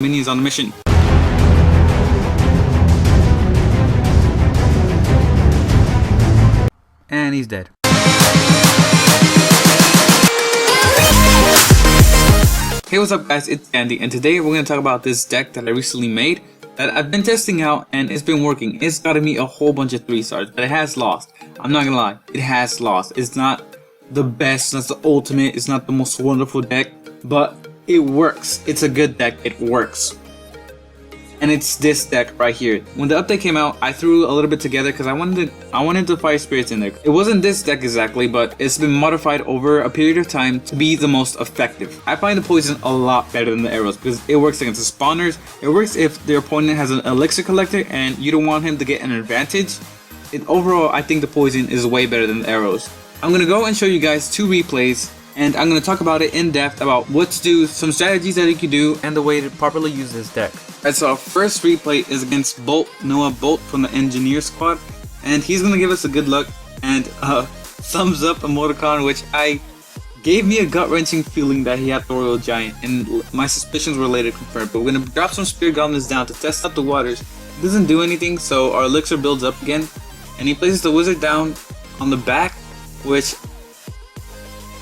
minions on the mission. And he's dead. Hey, what's up guys, it's Gandy, and today we're going to talk about this deck that I recently made that I've been testing out and it's been working. It's gotten me a whole bunch of 3 stars, but it has lost. I'm not gonna lie, it has lost. It's not the best, it's not the ultimate, it's not the most wonderful deck, but it works. It's a good deck, it works. And it's this deck right here. When the update came out, I threw a little bit together because I wanted the fire spirits in there. It wasn't this deck exactly, but it's been modified over a period of time to be the most effective. I find the poison a lot better than the arrows because it works against the spawners. It works if their opponent has an elixir collector and you don't want him to get an advantage. Overall, I think the poison is way better than the arrows. I'm gonna go and show you guys 2 replays, and I'm going to talk about it in depth about what to do, some strategies that you can do, and the way to properly use this deck. Alright, so our first replay is against Noah Bolt from the Engineer Squad, and he's going to give us a good luck and thumbs up emoticon, which gave me a gut-wrenching feeling that he had the Royale Giant, and my suspicions were later confirmed. But we're going to drop some Spirit Goblins down to test out the waters. It doesn't do anything, so our elixir builds up again, and he places the wizard down on the back, which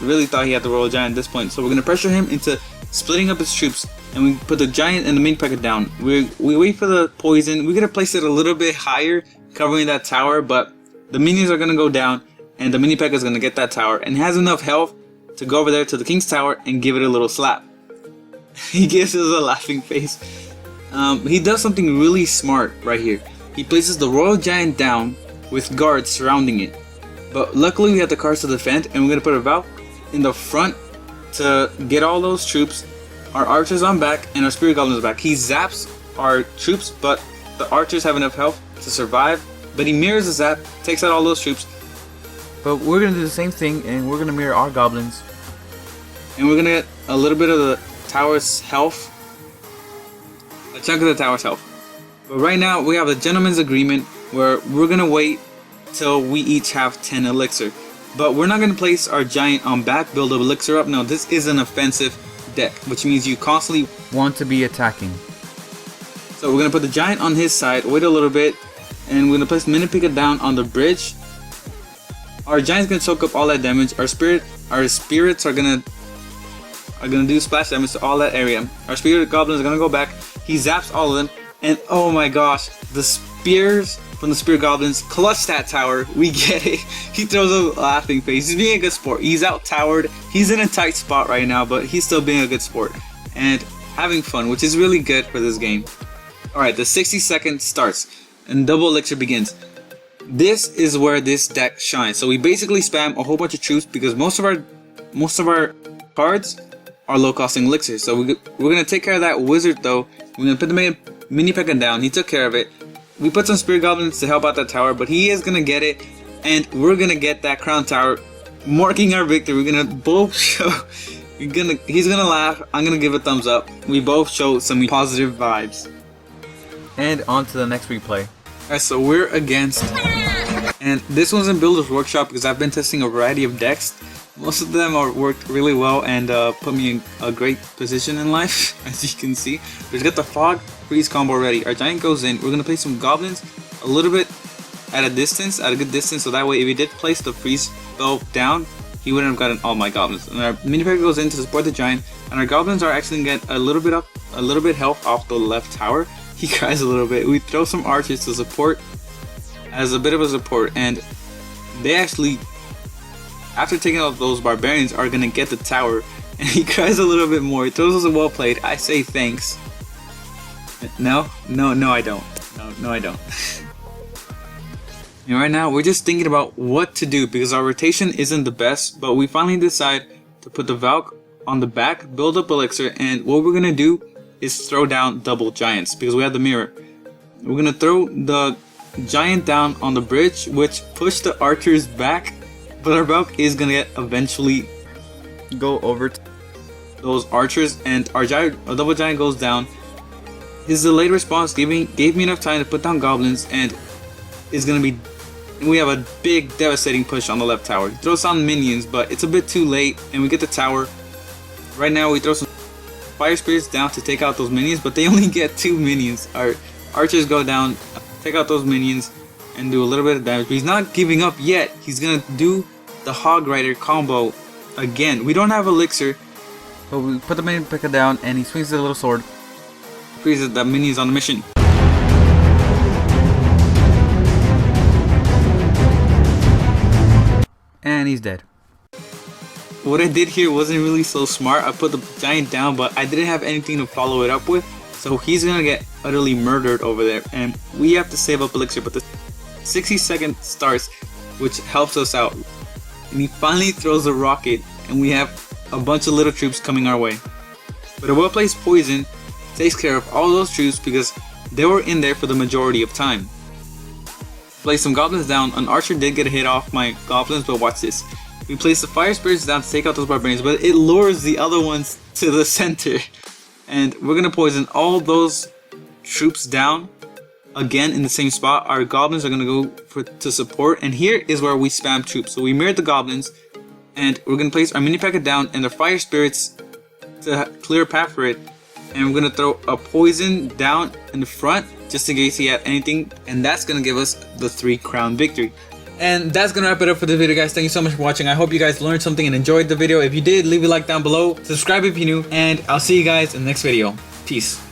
really thought he had the Royale Giant at this point. So we're going to pressure him into splitting up his troops, and we put the Giant and the mini PEKKA down. We wait for the poison. We're going to place it a little bit higher, covering that tower, but the minions are going to go down, and the mini PEKKA is going to get that tower, and has enough health to go over there to the King's Tower and give it a little slap. He gives us a laughing face. He does something really smart right here. He places the Royale Giant down with guards surrounding it. But luckily we have the cards to defend, and we're going to put a Valk in the front to get all those troops. Our archers on back and our spirit goblins back. He zaps our troops, but the archers have enough health to survive. But he mirrors the zap, takes out all those troops. But we're gonna do the same thing, and we're gonna mirror our goblins, and we're gonna get a little bit of the tower's health, a chunk of the tower's health. But right now we have a gentleman's agreement where we're gonna wait till we each have 10 elixir. But we're not going to place our Giant on back, build a elixir up. No, this is an offensive deck, which means you constantly want to be attacking. So we're going to put the Giant on his side, wait a little bit, and we're going to place mini PEKKA down on the bridge. Our Giant's going to soak up all that damage. Our spirits are going to do splash damage to all that area. Our spirit goblins are going to go back. He zaps all of them, and oh my gosh, the spears from the spirit goblins clutch that tower. We get it. He throws a laughing face. He's being a good sport. He's out towered. He's in a tight spot right now, but he's still being a good sport and having fun, which is really good for this game. Alright, the 60 seconds starts and double elixir begins. This is where this deck shines. So we basically spam a whole bunch of troops because most of our cards are low costing elixirs. So we're gonna take care of that wizard though. We're gonna put the mini PEKKA down. He took care of it. We put some spirit goblins to help out that tower, but he is gonna get it, and we're gonna get that crown tower, marking our victory. We're gonna both show. He's gonna laugh. I'm gonna give a thumbs up. We both show some positive vibes. And on to the next replay. Alright, so we're against, and this one's in Builder's Workshop because I've been testing a variety of decks. Most of them worked really well and put me in a great position in life, as you can see. We've got the Fog Freeze combo ready. Our Giant goes in. We're going to place some Goblins a little bit at a good distance, so that way if he did place the Freeze spell down, he wouldn't have gotten all my Goblins. And our mini PEKKA goes in to support the Giant, and our Goblins are actually going to get a little bit health off the left tower. He cries a little bit. We throw some archers to support, as a bit of a support, and they actually, after taking out those barbarians, are gonna get the tower, and he cries a little bit more. He throws us a well played. I say thanks. No, I don't. No, I don't. And right now, we're just thinking about what to do because our rotation isn't the best, but we finally decide to put the Valk on the back, build up elixir, and what we're gonna do is throw down double Giants because we have the mirror. We're gonna throw the Giant down on the bridge, which push the archers back. But our Valk is gonna eventually go over to those archers, and our double Giant goes down. His delayed response gave me enough time to put down goblins, and we have a big devastating push on the left tower. He throws down minions, but it's a bit too late, and we get the tower. Right now we throw some fire spirits down to take out those minions, but they only get 2 minions. Our archers go down, take out those minions, and do a little bit of damage. But he's not giving up yet. He's gonna do the Hog Rider combo again. We don't have elixir, but we put the minion PEKKA down, and he swings the little sword, freezes the minions on the mission. And he's dead. What I did here wasn't really so smart. I put the giant down, but I didn't have anything to follow it up with. So he's gonna get utterly murdered over there. And we have to save up elixir, but the 60-second starts, which helps us out. And he finally throws a rocket, and we have a bunch of little troops coming our way. But a well-placed poison takes care of all those troops because they were in there for the majority of time. Place some goblins down. An archer did get a hit off my goblins, but watch this. We place the fire spirits down to take out those barbarians, but it lures the other ones to the center. And we're gonna poison all those troops down again in the same spot. Our goblins are gonna go to support, and here is where we spam troops. So we mirrored the goblins, and we're gonna place our mini PEKKA down and the fire spirits to clear a path for it. And we're gonna throw a poison down in the front just in case he had anything, and that's gonna give us the 3-crown victory. And that's gonna wrap it up for the video, guys. Thank you so much for watching. I hope you guys learned something and enjoyed the video. If you did, leave a like down below, subscribe if you're new, and I'll see you guys in the next video. Peace.